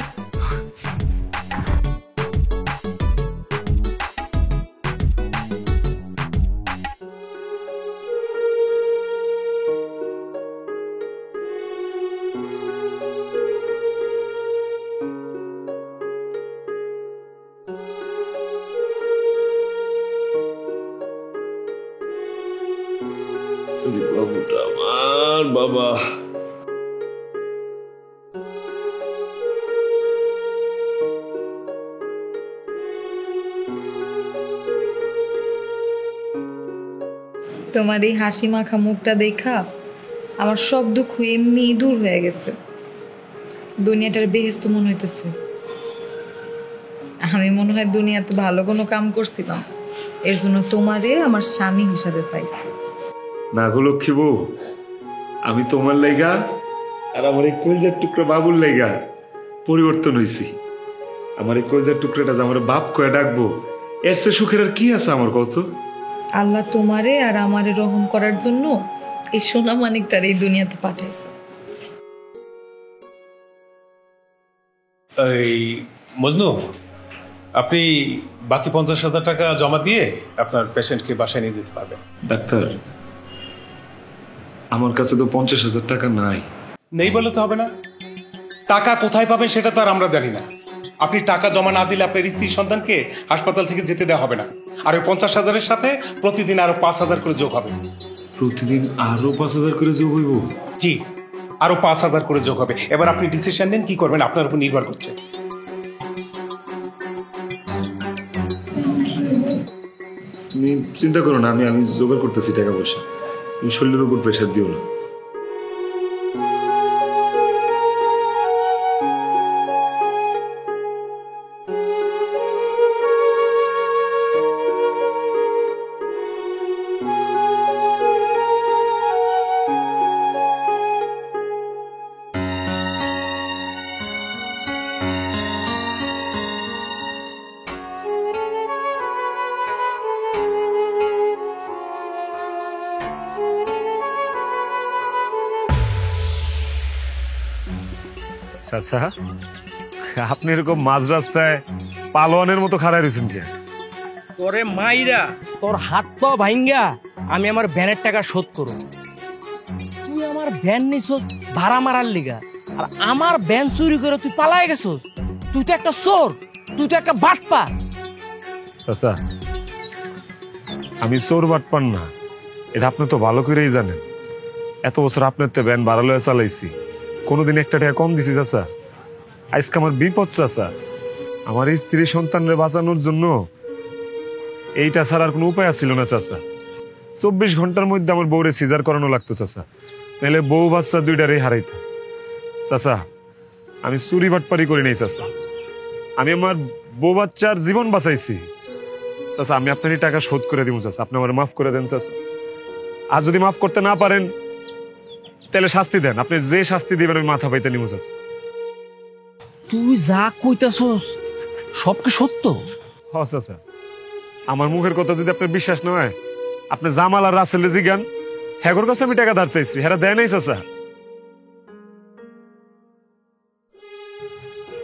বাবুটা আমার বাবা। তোমার এই হাসি মাখা মুখটা দেখা আমার সব দুঃখ এমনি দূর হয়ে গেছে। দুনিয়াটার বেহেস্ত মনে হইতেছে। আমি মনে হয় দুনিয়াতে ভালো কোনো কাম করছিলাম, এর জন্য তোমারে আমার স্বামী হিসাবে পাইছি। না গো লক্ষ্মী বউ, আমি তোমার লাইগা আর আমার এই কলজার টুকরা বাবুর লাইগা পরিবর্তন হয়েছি। আমার এই কলজার টুকরাটা যে আমার বাপ কয়ে ডাকবো, এর চেয়ে সুখের আর কি আছে আমার কত? আল্লাহ তোমারে আর আমারে রহম করার জন্য এই সোনা মানিকটার এই দুনিয়াতে পাঠাইছে। এই মজনু, আপনি বাকি 50,000 টাকা জমা দিয়ে আপনার পেশেন্টকে বাসায় নিয়ে যেতে পারবেন। ডাক্তার, আমার কাছে তো 50,000 টাকা নাই। নেই বলে তো হবে না। টাকা কোথায় পাবেন সেটা তো আর আমরা জানি না। আপনি টাকা জমা না দিলে আপনার স্ত্রী সন্তানকে হাসপাতাল থেকে যেতে দেওয়া হবে না। আর ওই 50,000-এর সাথে প্রতিদিন আরো 5,000 করে যোগ হবে। প্রতিদিন আরো 5,000 করে যোগ হইব? জি, আরো 5,000 করে যোগ হবে। এবার আপনি ডিসিশন নেন কি করবেন, আপনার উপর নির্ভর করছে। তুমি চিন্তা করো না, আমি জোগাড় করতেছি টাকা পয়সা। তুমি শরীরের উপর প্রেশার দিও না। আচ্ছা, আপনি এরকম মাঝ রাস্তায় পালোয়ানের মতো খাড়াই রয়েছেন কে? তোরে মাইরা তোর হাত পা ভাঙ্গা আমি আমার ভ্যানের টাকা শোধ করব। তুই আমার ভ্যান নিছস ভাড়া মারার লিগা, আর আমার ভ্যান চুরি করে তুই পালায় গেছস। তুই তো একটা চোর, তুই তো একটা বাটপা। আচ্ছা, আমি চোর বাটপার না, এটা আপনি তো ভালো করেই জানেন। এত বছর আপনার তো ভ্যান ভাড়া লয়ে চালাইছি, কোনোদিন একটা টাকা কম দিছি চাচা? আজকে আমার বিপদ চাচা। আমার স্ত্রী সন্তানরে বাঁচানোর জন্য এইটা ছাড়া আর কোনো উপায় ছিল না চাচা। 24 ঘন্টার মধ্যে আমার বউরে সিজার করানো লাগতো চাচা, নাহলে বউ বাচ্চা দুইটারই হারাইতো। চাচা, আমি চুরি বাটপারি করি নাই চাচা, আমি আমার বউ বাচ্চার জীবন বাঁচাইছি। চাচা, আমি আপনার এই টাকা শোধ করে দিব চাচা, আপনি আমার মাফ করে দেন চাচা। আর যদি মাফ করতে না পারেন তাহলে শাস্তি দেন, আপনি যে শাস্তি দিবেন আমি মাথা পাইতে নিব চাচা। তুই যা কইতাছস সব কি সত্য? হ্যাঁ চাচা, আমার মুখের কথা যদি আপনার বিশ্বাস না হয়, আপনি জামাল আর রাসেল জিগান, হ্যাগর কাছে আমি টাকা ধার চাইছি, হ্যাঁ দেয় নাই চাচা।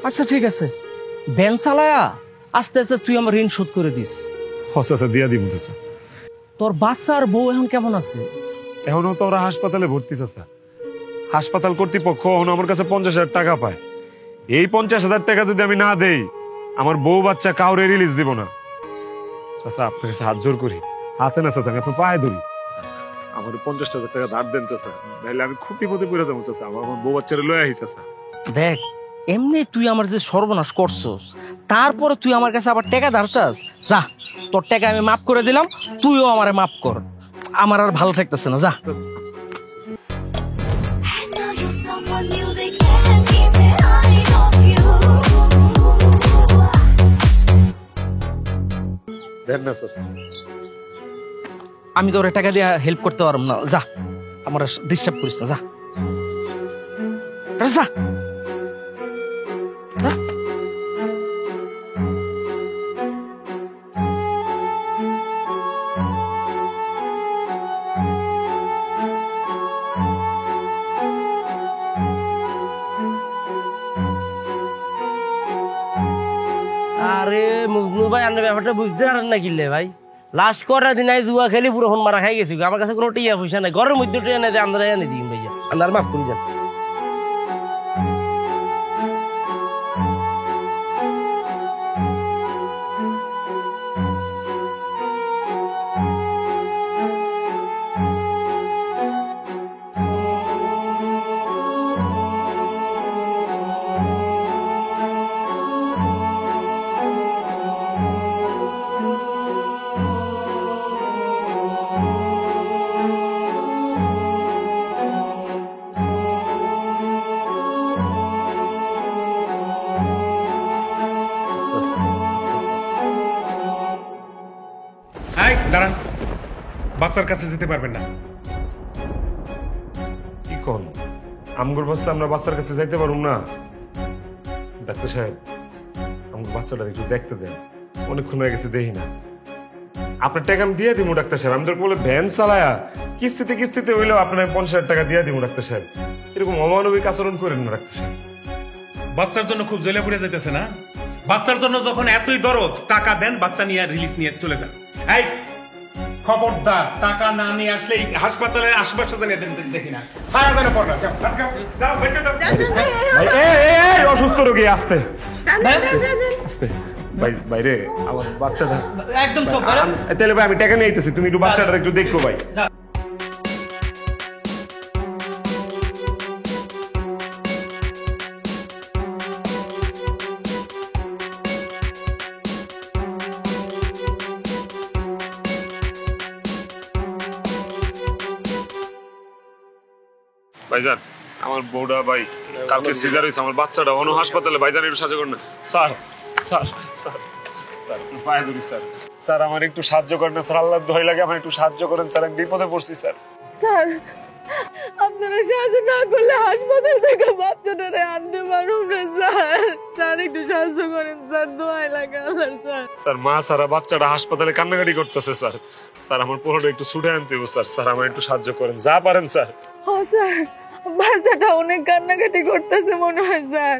আচ্ছা ঠিক আছে, ভ্যান চালায়া আস্তে আস্তে তুই আমার ঋণ শোধ করে দিস। হ্যাঁ চাচা, দিয়া দিব চাচা। তোর বাচ্চা আর বউ এখন কেমন আছে? এখনো তো ওরা হাসপাতালে ভর্তি চাচা। হাসপাতাল কর্তৃপক্ষ এখন আমার কাছে 50,000 টাকা পায়। এই 50,000 টাকা যদি আমি না দেই, আমার বউ বাচ্চা কাউরে রিলিজ দিব না চাচা। আপনার কাছে হাত জোর করি, হাতে না চাচা, আমি আপনার পায়ে ধরি, আমার 50,000 টাকা ধার দেন চাচা, নাহলে আমি খুব বিপদে পড়ে যাবো চাচা। আমার বউ বাচ্চারে লয়ে আহি চাচা। দেখ, এমনি তুই আমার যে সর্বনাশ করছস, তারপরে তুই আমার কাছে আবার টাকা ধার চাস? যা, তোর টাকা আমি মাফ করে দিলাম, তুইও আমারে মাফ কর। আমার আর ভালো থাকতেছে না, যা। আমি তোর টাকা দিয়ে হেল্প করতে পারবো না, যা। আমার ডিস্টার্ব করিস না, যা যা। আরে মজনু ভাই, আপনি ব্যাপারটা বুঝতে পারেন না কিনলে ভাই। লাস্ট কটা দিন জুয়া খেলি পুরো ফোন মারা খাই গেছি। আমার কাছে কোনো টিয়া পয়সা নাই, ঘরের মধ্যে টিয়া নাই, আমরা এনে দিই ভাইয়া। আপনার মাফ করে দেন। বাচ্চার কাছে যেতে পারবেন না। কি কোন আমগুর বাচ্চা আমরা বাচ্চার কাছে যাইতে পারুম না? ডাক্তার সাহেব, আমার বাচ্চাটা একটু দেখতে দেন, অনেকক্ষণ হয়ে গেছে দেখি না। আপনার টাকা আমি দিয়ে দিব ডাক্তার সাহেব। আমি তো বলে ভ্যান চালায়া কিস্তিতে হইলেও আপনার 50,000 টাকা দিয়ে দিব ডাক্তার সাহেব। এরকম অমানবিক আচরণ করেন না ডাক্তার সাহেব। বাচ্চার জন্য খুব জ্বলে পড়ে যেতেছে না? বাচ্চার জন্য যখন এতই দরদ, টাকা দেন, বাচ্চা নিয়ে রিলিজ নিয়ে চলে যান। এই খবরদার, টাকা না নিয়ে আসলে হাসপাতালের আশপাশে দেখি না, ছায়া যেন পড়া। অসুস্থ রোগী, আসতে আসতে বাইরে আমার বাচ্চাটা একদম চোখ তাহলে ভাই আমি টাকা নিয়ে আইতেছি, তুমি একটু বাচ্চাটা একটু দেখো ভাই। ভাইজান, আমার বউটা ভাই কালকে সিজার হয়েছে, আমার বাচ্চাটা অন্য হাসপাতালে। ভাইজান একটু সাহায্য করেন না। স্যার স্যার স্যার স্যার পায়ে ধরি স্যার। স্যার আমার একটু সাহায্য করেন না স্যার, আল্লাহ দোহাই লাগে আমার একটু সাহায্য করেন স্যার, আমি বিপদে পড়ছি স্যার। স্যার আপনারা সাহায্য না করলে হাসপাতাল থেকে বাচ্চাটারে আনতে পারুন না স্যার। স্যার একটু সাহায্য করেন স্যার, দোয়াই লাগে আল্লাহ স্যার। স্যার মা সারা বাচ্চাটা হাসপাতালে কান্নাকাটি করতেছে স্যার। স্যার আমার পোলাটা একটু ছুটে আনতে হবে স্যার। স্যার আমার একটু সাহায্য করেন, যা পারেন স্যার। ও স্যার, বাচ্চাটা অনেক কান্নাকাটি করতেছে মনে হয় স্যার।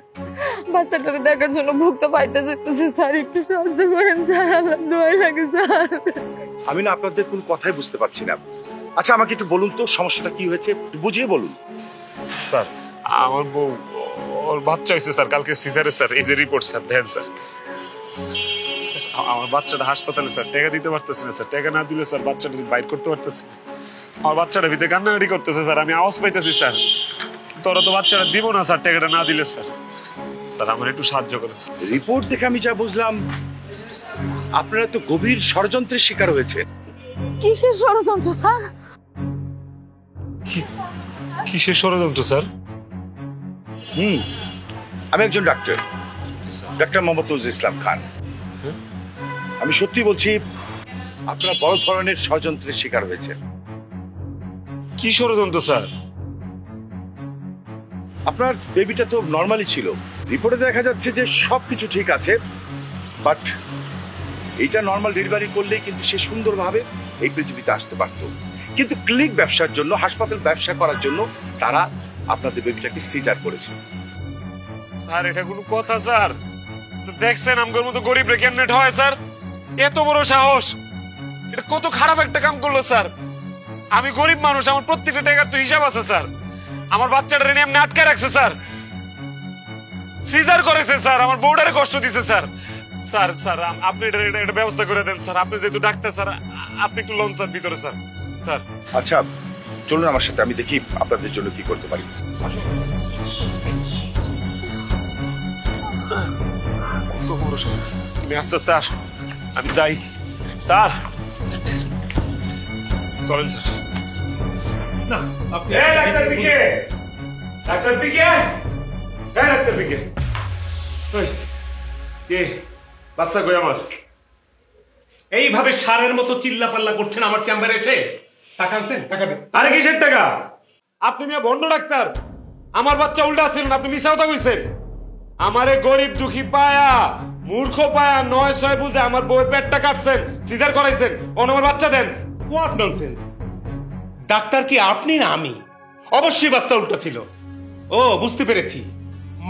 বাচ্চাটাকে দেখার জন্য বুকটা ফাইটা যেতেছে স্যার, একটু সাহায্য করেন স্যার, আল্লাহ দোয়াই লাগে স্যার। আমি না আপনাদের কোনো কথাই বুঝতে পারছি না। আচ্ছা আমাকে একটু বলুন তো সমস্যাটা কি হয়েছে, একটু বুঝিয়ে বলুন। স্যার আমার বউ, ওর বাচ্চা হয়েছে স্যার কালকে সিজারে স্যার, এই যে রিপোর্ট স্যার, দেন স্যার। আমার বাচ্চাটা হাসপাতালে স্যার, টাকা দিতে পারতেছি না স্যার, টাকা না দিলে স্যার বাচ্চাটা বাইর করতে পারতেছি না। আমার বাচ্চাটা ভিতরে কান্নাকাটি করতেছে স্যার, আমি আওয়াজ পাইতেছি স্যার, তোরা তো বাচ্চাটা দিব না স্যার টাকাটা না দিলে স্যার। স্যার আমার একটু সাহায্য করেন। রিপোর্ট দেখে আমি যা বুঝলাম আপনারা তো গভীর ষড়যন্ত্রের শিকার হয়েছে। কিসের ষড়যন্ত্র স্যার? কিসের ষড়যন্ত্র স্যার? আমি একজন ডাক্তার, ডাক্তার মোহাম্মদ নজরুল ইসলাম খান। আমি সত্যি বলছি আপনারা বড় ধরনের ষড়যন্ত্রের শিকার হয়েছেন। কি ষড়যন্ত্র স্যার? আপনার বেবিটা তো নর্মালি ছিল, রিপোর্টে দেখা যাচ্ছে যে সবকিছু ঠিক আছে, বাট এইটা নর্মাল ডেলিভারি করলেই কিন্তু সে সুন্দরভাবে এই পৃথিবীতে আসতে পারত। কিন্তু ক্লিনিক ব্যবসার জন্য, হাসপাতাল ব্যবসা করার জন্য তারা আপনাদের বেবিটাকে সিজার করেছে। স্যার এটা কোনো কথা স্যার? দেখছেন আমগোর মতো গরিব রে কেমনে হয় স্যার? এত বড় সাহস! এটা কত খারাপ একটা কাম করলো স্যার। আমি গরিব মানুষ, আমার প্রত্যেকটা টাকার তো হিসাব আছে স্যার। আমার বাচ্চাটা এমনি আটকে রাখছে স্যার, সিজার করেছে স্যার, আমার বউটারে কষ্ট দিছে স্যার। স্যার স্যার আপনি এটা ব্যবস্থা করে দেন স্যার, আপনি যেহেতু ডাক্তার স্যার, আপনি একটু লোন স্যার ভিতরে স্যার। স্যার আচ্ছা চলুন আমার সাথে, আমি দেখি আপনাদের জন্য কি করতে পারি। তুমি আস্তে আস্তে আসো, আমি যাই। স্যার চলেন স্যার। না আপনি ডাক্তার পিকে, ডাক্তার পিকে, ডাক্তার পিকে, কে বাচ্চা কই আমার? এইভাবে সারের মতো চিল্লা পাল্লা করছেন আমার চেম্বারে এসে। টাকা আনছেন? টাকা দেন। আরে কিসের টাকা? আপনি মিয়া ভণ্ড ডাক্তার, আমার বাচ্চা উল্টা আসছিলেন, আপনি মিছা কথা কইছেন। আমারে গরিব দুঃখী পায়া, মূর্খ পায়া, 9-6 বুঝে আমার বউয়ের পেটটা কাটছেন, সিজার করাইছেন, আমার বাচ্চা দেন। What nonsense! ডাক্তার কি আপনি না আমি? অবশ্যই বাচ্চা উল্টা ছিল। ও বুঝতে পেরেছি,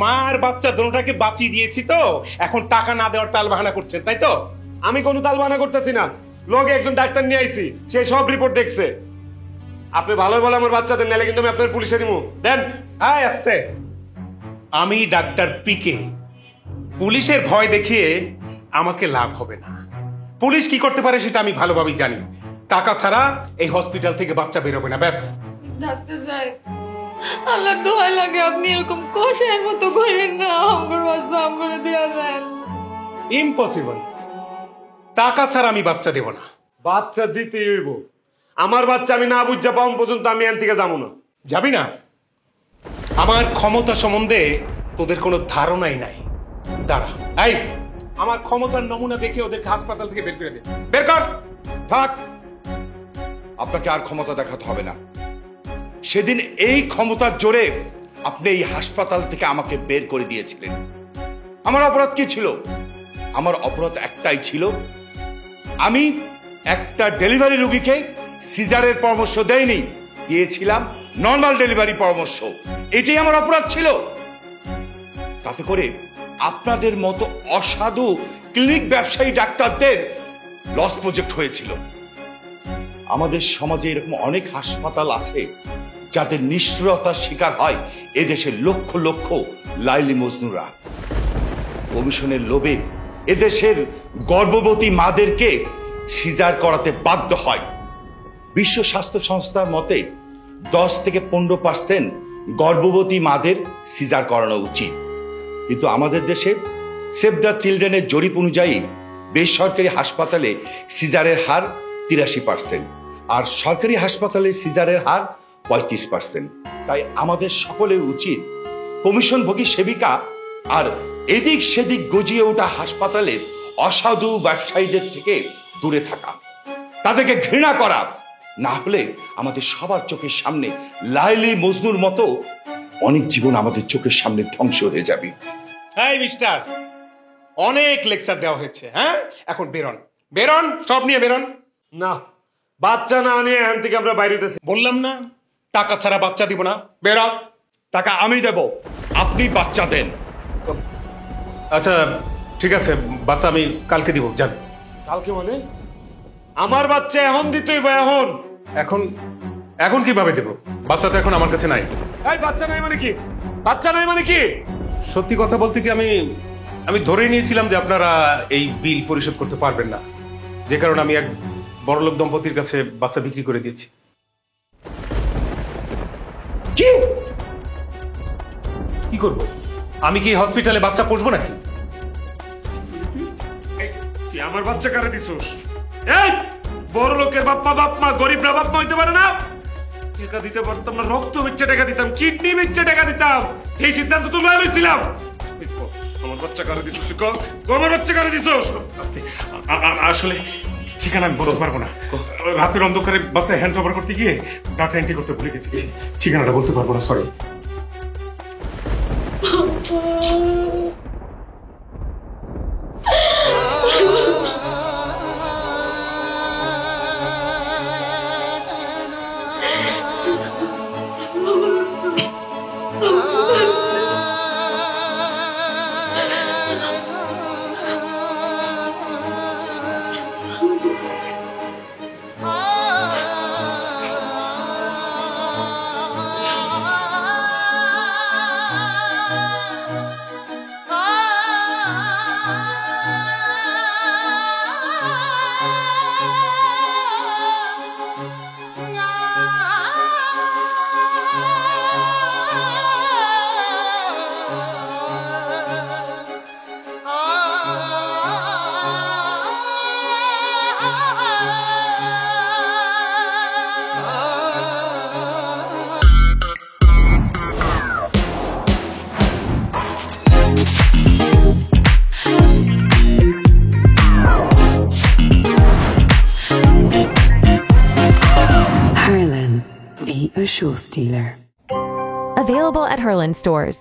মার বাচ্চা দুটোটাকে বাঁচিয়ে দিয়েছি, তো এখন টাকা না দেওয়ার তাল বাহানা করছেন, তাই তো? আমি কোনো তাল বাহানা করতেছি না, লগে একজন ডাক্তার নিয়ে আইছি, সে সব রিপোর্ট দেখছে। আপনি ভালো ভালো আমার বাচ্চা দেন, নাহলে কিন্তু আমি আপনার পুলিশে দিব। দেন। হ্যাঁ আসতে। আমি ডাক্তার পিকে, পুলিশের ভয় দেখিয়ে আমাকে লাভ হবে না। পুলিশ কি করতে পারে সেটা আমি ভালোভাবেই জানি। টাকা ছাড়া এই হসপিটাল থেকে বাচ্চা বেরোবে না, ব্যাস। ডাক্তার সাহেব আল্লাহ দোয়াই লাগে, আপনি এরকম কষায়ের মতো করেন না, আমার বাচ্চা করে দেওয়া যায়। ইম্পসিবল, টাকা ছাড়া আমি বাচ্চা দেব না। বাচ্চা দিতেই হইব, আমার বাচ্চা আমি না বুঝা পাউন পর্যন্ত আমি এখান থেকে যাবো না। যাবি না? আমার ক্ষমতা সম্বন্ধে তোদের কোনো ধারণাই নাই। দাঁড়া, এই আমার ক্ষমতার নমুনা দেখে ওদেরকে হাসপাতাল থেকে বের করে দে। বের কর। থাক। আপনাকে আর ক্ষমতা দেখাতে হবে না। সেদিন এই ক্ষমতার জোরে আপনি এই হাসপাতাল থেকে আমাকে বের করে দিয়েছিলেন। আমার অপরাধ কি ছিল? আমার অপরাধ একটাই ছিল, আমি একটা ডেলিভারি রোগীকে সিজারের পরামর্শ দেইনি, দিয়েছিলাম নর্মাল ডেলিভারি পরামর্শ। এটাই আমার অপরাধ ছিল। তাতে করে আপনাদের মতো অসাধু ক্লিনিক ব্যবসায়ী ডাক্তারদের লস প্রজেক্ট হয়েছিল। আমাদের সমাজে এরকম অনেক হাসপাতাল আছে যাদের নিষ্ঠুরতার শিকার হয় এদেশের লক্ষ লক্ষ লাইলি মজনুরা। কমিশনের লোভে এদেশের গর্ভবতী মাদেরকে সিজার করাতে বাধ্য হয়। বিশ্ব স্বাস্থ্য সংস্থার মতে 10 থেকে 15% গর্ভবতী মাদের সিজার করানো উচিত, কিন্তু আমাদের দেশে সেভ দ্য চিলড্রেনের জরিপ অনুযায়ী বেসরকারি হাসপাতালে সিজারের হার 83%, আর সরকারি হাসপাতালে সিজারের হার 35%। তাই আমাদের সকলের উচিত কমিশনভোগী সেবিকা আর এদিক সেদিক গজিয়ে ওঠা হাসপাতালের অসাধু ব্যবসায়ীদের থেকে দূরে থাকা, তাদেরকে ঘৃণা করা। না হলে আমাদের সবার চোখের সামনে লাইলি মজনুর মতো অনেক জীবন আমাদের চোখের সামনে ধ্বংস হয়ে যাবে। এই মিস্টার, অনেক লেকচার দেওয়া হয়েছে, হ্যাঁ? এখন বেরোন, বেরোন, সব নিয়ে বেরোন। না, বাচ্চা না নিয়ে এখান থেকে আমরা বাইরে হইতেছি। বললাম না টাকা ছাড়া বাচ্চা দিব না। বেরো। টাকা আমি দেব, আপনি বাচ্চা দেন। আচ্ছা ঠিক আছে, বাচ্চা আমি কালকে দিব, যান। কালকে মানে? আমার বাচ্চা এখন দিতেই বা এখন এখন এখন কিভাবে দেব? বাচ্চা তো এখন আমার কাছে নাই। এই বাচ্চা নাই মানে কি? বাচ্চা নাই মানে কি? সত্যি কথা বলতে কি, আমি ধরে নিয়েছিলাম যে আপনারা এই বিল পরিশোধ করতে পারবেন না, যে কারণে আমি এক বড়লোক দম্পতির কাছে বাচ্চা বিক্রি করে দিয়েছি। কি কি করব? আমি কি হসপিটালে বাচ্চা পুষবো নাকি? তুই আমার বাচ্চা কারে দিছস? এই বড় লোকের বাপ্পা বাপমা, গরিবরা বাপমা হইতে পারে না? টাকা দিতে পারতাম না, রক্ত বেচে টাকা দিতাম, কিডনি বেচে টাকা দিতাম। এই সিদ্ধান্ত তুমি লইছিলাম। আমার বাচ্চা কারে দিছস? তুই কর, আমার বাচ্চা কারে দিছস? আসলে ঠিকানা আমি বলতে পারবো না। রাতের অন্ধকারে বাচ্চা হ্যান্ড ওভার করতে গিয়ে ডাটা এন্ট্রি করতে ভুলে গেছি, ঠিকানাটা বলতে পারবো না, sorry. Harlan, be a show stealer. Available at Herland stores.